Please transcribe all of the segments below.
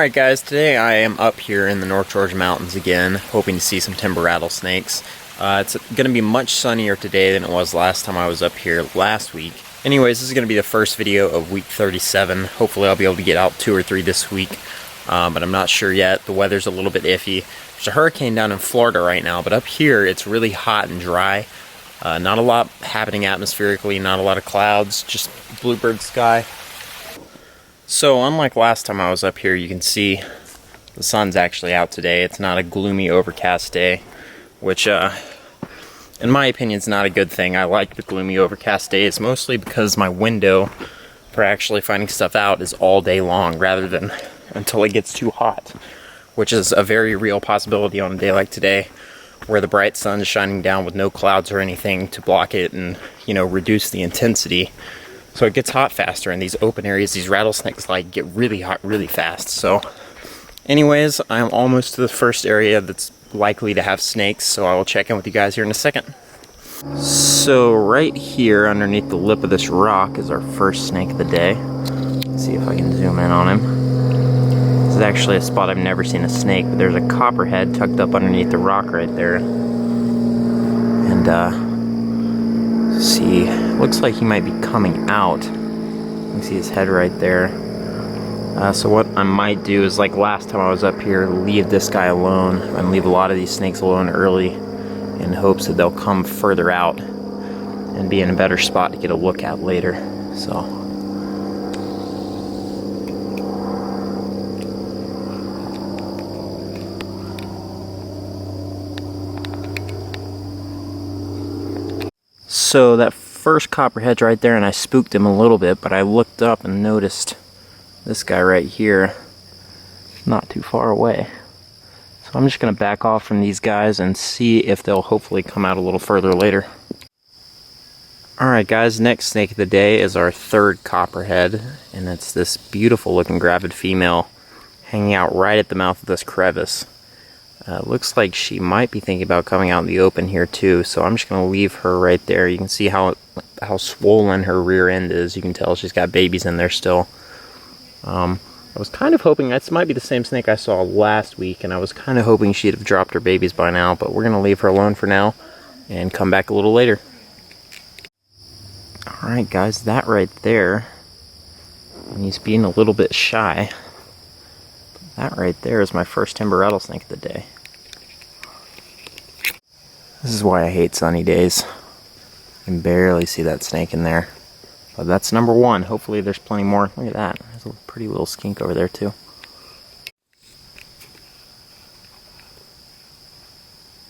Alright guys, today I am up here in the North Georgia mountains again, hoping to see some timber rattlesnakes. It's going to be much sunnier today than it was last time I was up here last week. Anyways, this is going to be the first video of week 37. Hopefully I'll be able to get out 2 or 3 this week, but I'm not sure yet. The weather's a little bit iffy. There's a hurricane down in Florida right now, but up here it's really hot and dry. Not a lot happening atmospherically, not a lot of clouds, just bluebird sky. So unlike last time I was up here, you can see the sun's actually out today. It's not a gloomy, overcast day, which in my opinion is not a good thing. I like the gloomy, overcast days mostly because my window for actually finding stuff out is all day long rather than until it gets too hot, which is a very real possibility on a day like today where the bright sun is shining down with no clouds or anything to block it and, you know, reduce the intensity. So it gets hot faster in these open areas. These rattlesnakes get really hot really fast. So anyways, I'm almost to the first area that's likely to have snakes, so I will check in with you guys here in a second. So right here underneath the lip of this rock is our first snake of the day. Let's see if I can zoom in on him. This is actually a spot I've never seen a snake, but there's a copperhead tucked up underneath the rock right there. And see, looks like he might be coming out. You can see his head right there. So what I might do is, like last time I was up here, leave this guy alone and leave a lot of these snakes alone early in hopes that they'll come further out and be in a better spot to get a look at later. So that first copperhead's right there, and I spooked him a little bit, but I looked up and noticed this guy right here not too far away. So I'm just going to back off from these guys and see if they'll hopefully come out a little further later. Alright guys, next snake of the day is our third copperhead, and it's this beautiful looking gravid female hanging out right at the mouth of this crevice. Looks like she might be thinking about coming out in the open here too, so I'm just going to leave her right there. You can see how swollen her rear end is. You can tell she's got babies in there still. I was kind of hoping this might be the same snake I saw last week, and I was kind of hoping she'd have dropped her babies by now, but we're going to leave her alone for now and come back a little later. Alright guys, that right there, and he's being a little bit shy. That right there is my first timber rattlesnake of the day. This is why I hate sunny days. You can barely see that snake in there. But that's number one. Hopefully there's plenty more. Look at that. There's a pretty little skink over there too.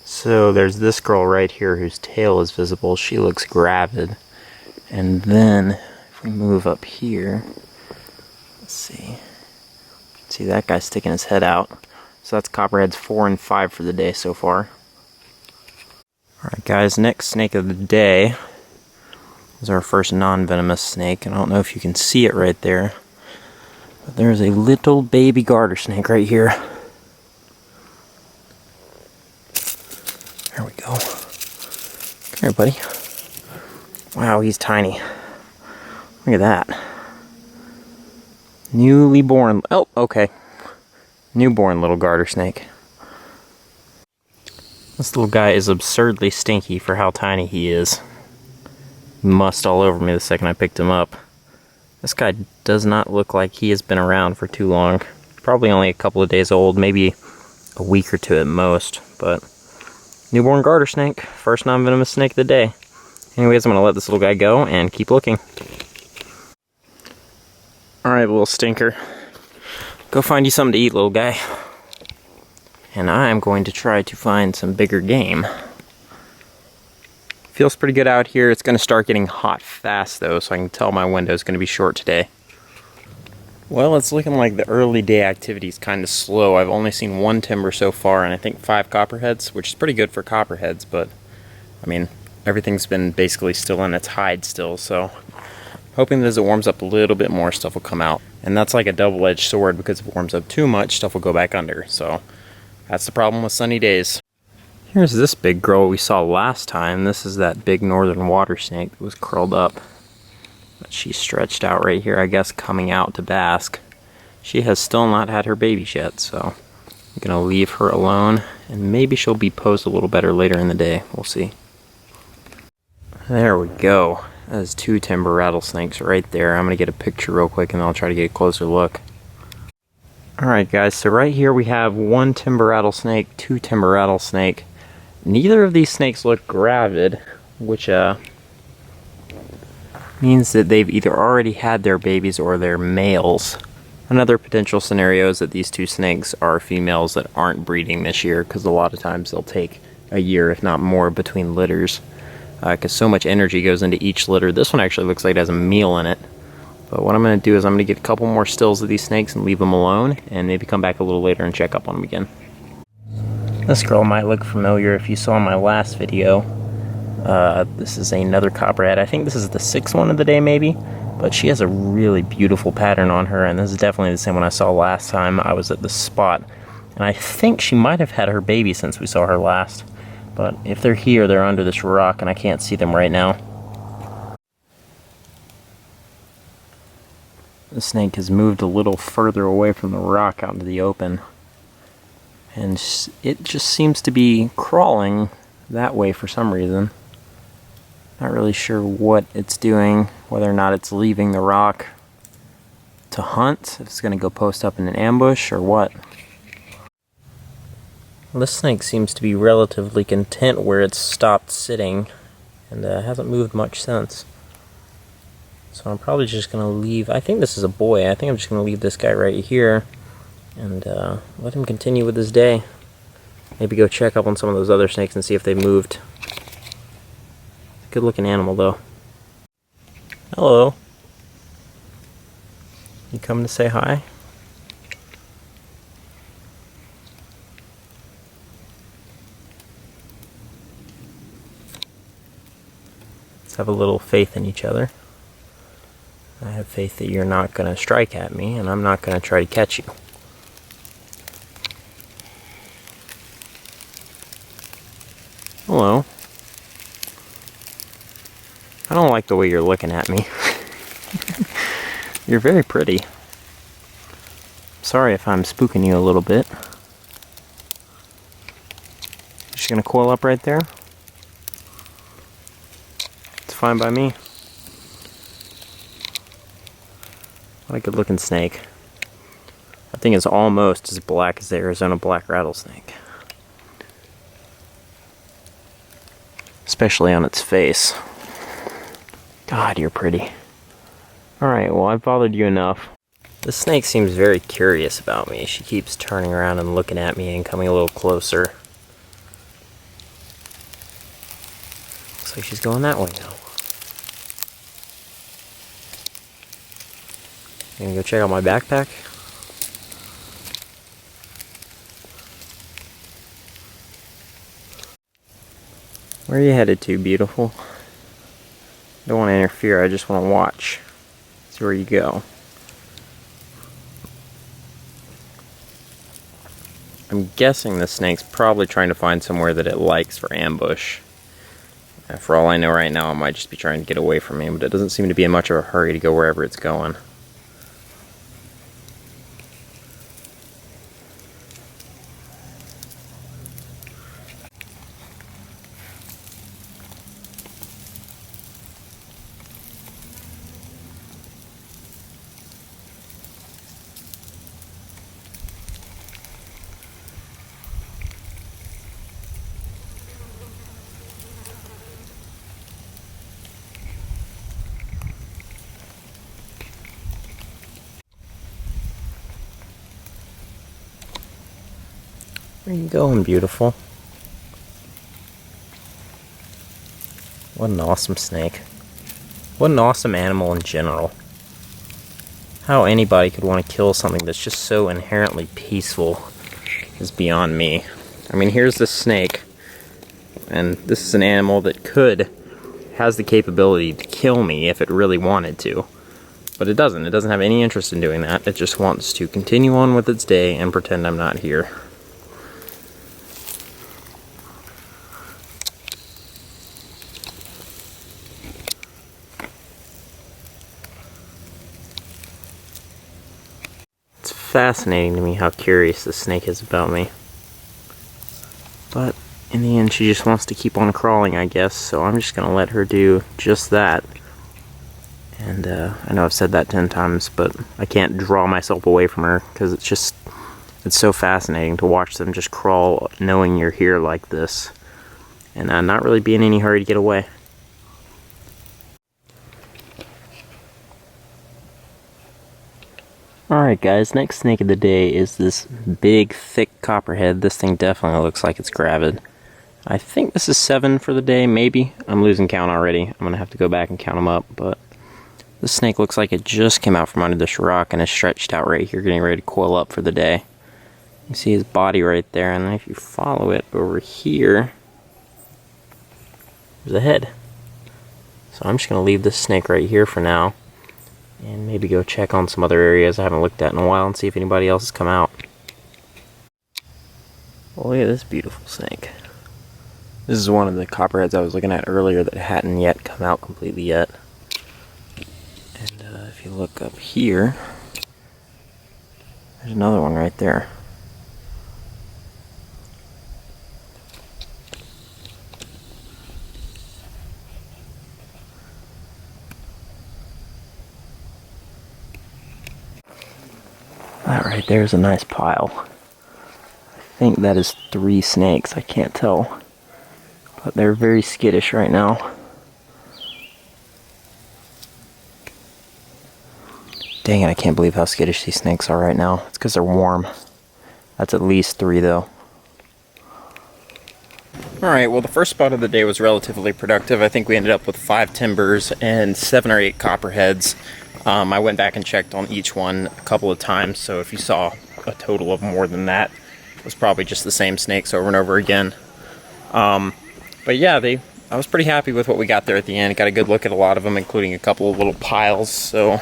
So there's this girl right here whose tail is visible. She looks gravid. And then if we move up here, let's see. See that guy sticking his head out. So that's copperheads 4 and 5 for the day so far. Alright guys, next snake of the day is our first non-venomous snake. And I don't know if you can see it right there, but there's a little baby garter snake right here. There we go. Come here, buddy. Wow, he's tiny. Look at that. Newly born, oh, okay. Newborn little garter snake. This little guy is absurdly stinky for how tiny he is. He mussed all over me the second I picked him up. This guy does not look like he has been around for too long. Probably only a couple of days old, maybe a week or two at most, but newborn garter snake, first non-venomous snake of the day. Anyways, I'm gonna let this little guy go and keep looking. Alright, little stinker. Go find you something to eat, little guy. And I'm going to try to find some bigger game. Feels pretty good out here. It's going to start getting hot fast though, so I can tell my window is going to be short today. Well, it's looking like the early day activity is kind of slow. I've only seen 1 timber so far, and I think 5 copperheads, which is pretty good for copperheads, but I mean, everything's been basically still in its hide still, so hoping that as it warms up a little bit more, stuff will come out. And that's like a double-edged sword, because if it warms up too much, stuff will go back under. So that's the problem with sunny days. Here's this big girl we saw last time. This is that big northern water snake that was curled up. But she's stretched out right here, I guess, coming out to bask. She has still not had her babies yet, so I'm gonna leave her alone, and maybe she'll be posed a little better later in the day. We'll see. There we go. That's 2 timber rattlesnakes right there. I'm gonna get a picture real quick and then I'll try to get a closer look. Alright guys, so right here we have 1 timber rattlesnake, 2 timber rattlesnake. Neither of these snakes look gravid, which means that they've either already had their babies or they're males. Another potential scenario is that these 2 snakes are females that aren't breeding this year, because a lot of times they'll take a year, if not more, between litters. Because so much energy goes into each litter. This one actually looks like it has a meal in it. But what I'm going to do is I'm going to get a couple more stills of these snakes and leave them alone, and maybe come back a little later and check up on them again. This girl might look familiar if you saw my last video. This is another copperhead. I think this is the 6th one of the day maybe. But she has a really beautiful pattern on her, and this is definitely the same one I saw last time I was at this spot. And I think she might have had her baby since we saw her last. But if they're here, they're under this rock, and I can't see them right now. The snake has moved a little further away from the rock out into the open. And it just seems to be crawling that way for some reason. Not really sure what it's doing, whether or not it's leaving the rock to hunt, if it's going to go post up in an ambush, or what. This snake seems to be relatively content where it's stopped sitting, and hasn't moved much since. So I'm probably just going to leave, I think this is a boy, I think I'm just going to leave this guy right here, and let him continue with his day. Maybe go check up on some of those other snakes and see if they moved. Good looking animal though. Hello. You coming to say hi? Let's have a little faith in each other. I have faith that you're not going to strike at me, and I'm not going to try to catch you. Hello. I don't like the way you're looking at me. You're very pretty. Sorry if I'm spooking you a little bit. Just gonna coil up right there? It's fine by me. What a good looking snake. I think it's almost as black as the Arizona black rattlesnake. Especially on its face. God, you're pretty. Alright, well, I've bothered you enough. The snake seems very curious about me. She keeps turning around and looking at me and coming a little closer. Looks like she's going that way now. You gonna go check out my backpack? Where are you headed to, beautiful? Don't want to interfere, I just want to watch. See where you go. I'm guessing the snake's probably trying to find somewhere that it likes for ambush. For all I know right now, it might just be trying to get away from me, but it doesn't seem to be in much of a hurry to go wherever it's going. Where you going, beautiful? What an awesome snake. What an awesome animal in general. How anybody could want to kill something that's just so inherently peaceful is beyond me. I mean, here's this snake, and this is an animal that has the capability to kill me if it really wanted to. But it doesn't. It doesn't have any interest in doing that. It just wants to continue on with its day and pretend I'm not here. fascinating to me how curious this snake is about me. But in the end, she just wants to keep on crawling, I guess, so I'm just gonna let her do just that. And I know I've said that 10 times, but I can't draw myself away from her because it's so fascinating to watch them just crawl knowing you're here like this and not really be in any hurry to get away. Alright guys, next snake of the day is this big, thick copperhead. This thing definitely looks like it's gravid. I think this is 7 for the day, maybe. I'm losing count already. I'm going to have to go back and count them up, but this snake looks like it just came out from under this rock and is stretched out right here, getting ready to coil up for the day. You can see his body right there, and then if you follow it over here, there's a head. So I'm just going to leave this snake right here for now, and maybe go check on some other areas I haven't looked at in a while and see if anybody else has come out. Well, look at this beautiful snake. This is one of the copperheads I was looking at earlier that hadn't yet come out completely yet. And if you look up here, there's another one right there. That right there is a nice pile. I think that is 3 snakes, I can't tell. But they're very skittish right now. Dang it, I can't believe how skittish these snakes are right now. It's because they're warm. That's at least 3 though. Alright, well the first spot of the day was relatively productive. I think we ended up with 5 timbers and 7 or 8 copperheads. I went back and checked on each one a couple of times, so if you saw a total of more than that, it was probably just the same snakes over and over again. But yeah, I was pretty happy with what we got there at the end. Got a good look at a lot of them, including a couple of little piles, so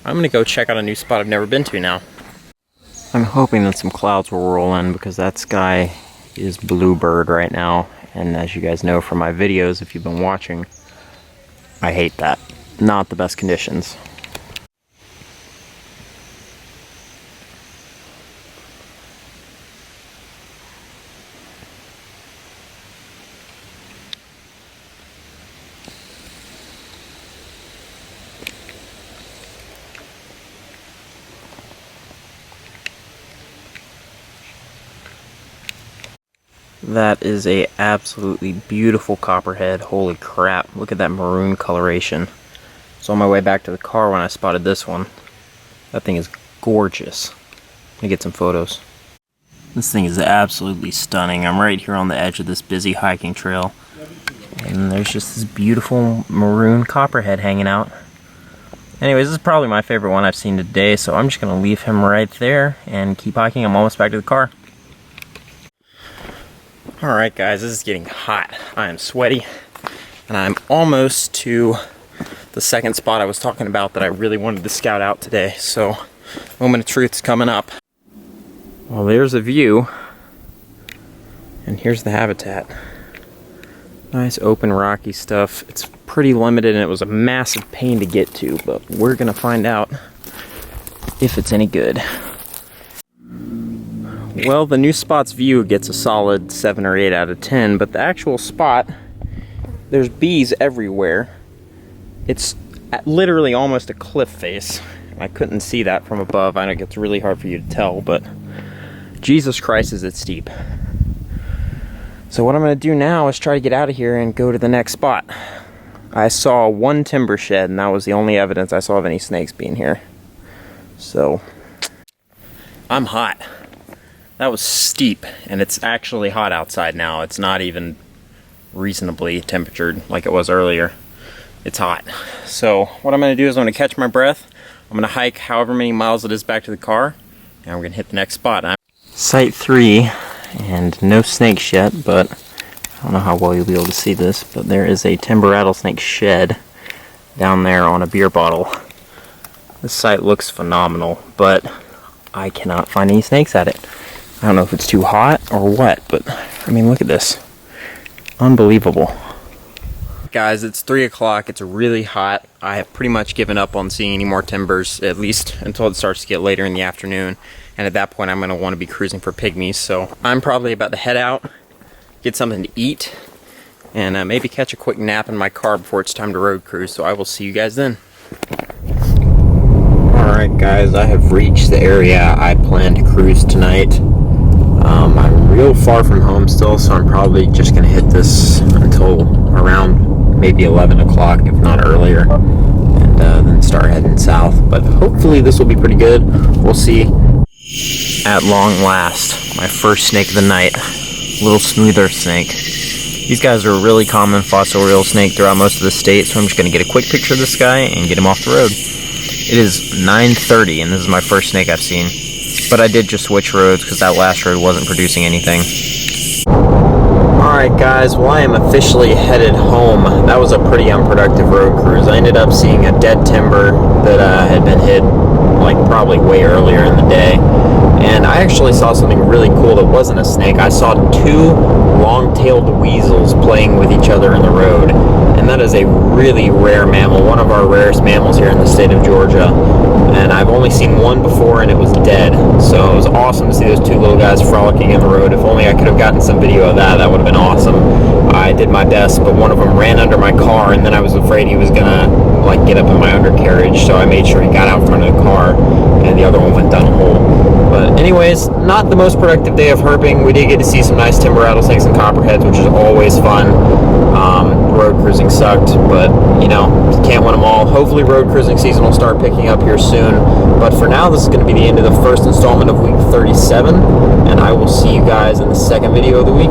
I'm going to go check out a new spot I've never been to now. I'm hoping that some clouds will roll in because that sky is bluebird right now, and as you guys know from my videos, if you've been watching, I hate that. Not the best conditions. That is a absolutely beautiful copperhead. Holy crap, look at that maroon coloration. So on my way back to the car when I spotted this one. That thing is gorgeous. Let me get some photos. This thing is absolutely stunning. I'm right here on the edge of this busy hiking trail. And there's just this beautiful maroon copperhead hanging out. Anyways, this is probably my favorite one I've seen today, so I'm just going to leave him right there and keep hiking. I'm almost back to the car. Alright guys, this is getting hot. I am sweaty, and I'm almost to the second spot I was talking about that I really wanted to scout out today, so moment of truth's coming up. Well, there's a view, and here's the habitat. Nice open rocky stuff. It's pretty limited and it was a massive pain to get to, but we're gonna find out if it's any good. Well, the new spot's view gets a solid 7 or 8 out of 10, but the actual spot, there's bees everywhere. It's literally almost a cliff face. I couldn't see that from above. I know it gets really hard for you to tell, but Jesus Christ is it steep. So what I'm going to do now is try to get out of here and go to the next spot. I saw 1 timber shed, and that was the only evidence I saw of any snakes being here. So, I'm hot. That was steep, and it's actually hot outside now. It's not even reasonably temperatured like it was earlier. It's hot. So what I'm going to do is I'm going to catch my breath. I'm going to hike however many miles it is back to the car, and we're going to hit the next spot. Site 3, and no snakes yet, but I don't know how well you'll be able to see this, but there is a timber rattlesnake shed down there on a beer bottle. This site looks phenomenal, but I cannot find any snakes at it. I don't know if it's too hot or what, but I mean, look at this. Unbelievable. Guys, it's 3 o'clock. It's really hot. I have pretty much given up on seeing any more timbers, at least until it starts to get later in the afternoon. And at that point, I'm going to want to be cruising for pygmies. So I'm probably about to head out, get something to eat, and maybe catch a quick nap in my car before it's time to road cruise. So I will see you guys then. Alright guys, I have reached the area I plan to cruise tonight. I'm real far from home still, so I'm probably just going to hit this until around maybe 11 o'clock, if not earlier, and then start heading south. But hopefully this will be pretty good. We'll see. At long last, my first snake of the night, little smoother snake. These guys are a really common fossorial snake throughout most of the state, so I'm just going to get a quick picture of this guy and get him off the road. It is 9:30 and this is my first snake I've seen, but I did just switch roads because that last road wasn't producing anything. Alright guys, well I am officially headed home. That was a pretty unproductive road cruise. I ended up seeing a dead timber that had been hit like probably way earlier in the day. And I actually saw something really cool that wasn't a snake. I saw two long-tailed weasels playing with each other in the road. And that is a really rare mammal, one of our rarest mammals here in the state of Georgia. And I've only seen one before and it was dead. So it was awesome to see those two little guys frolicking in the road. If only I could have gotten some video of that, that would have been awesome. I did my best, but one of them ran under my car and then I was afraid he was gonna like get up in my undercarriage, so I made sure he got out from under the car and the other one went down a hole. But anyways, not the most productive day of herping. We did get to see some nice timber rattlesnakes and copperheads, which is always fun. Road cruising sucked, but you know, can't win them all. Hopefully road cruising season will start picking up here soon. But for now, this is going to be the end of the first installment of week 37, and I will see you guys in the second video of the week.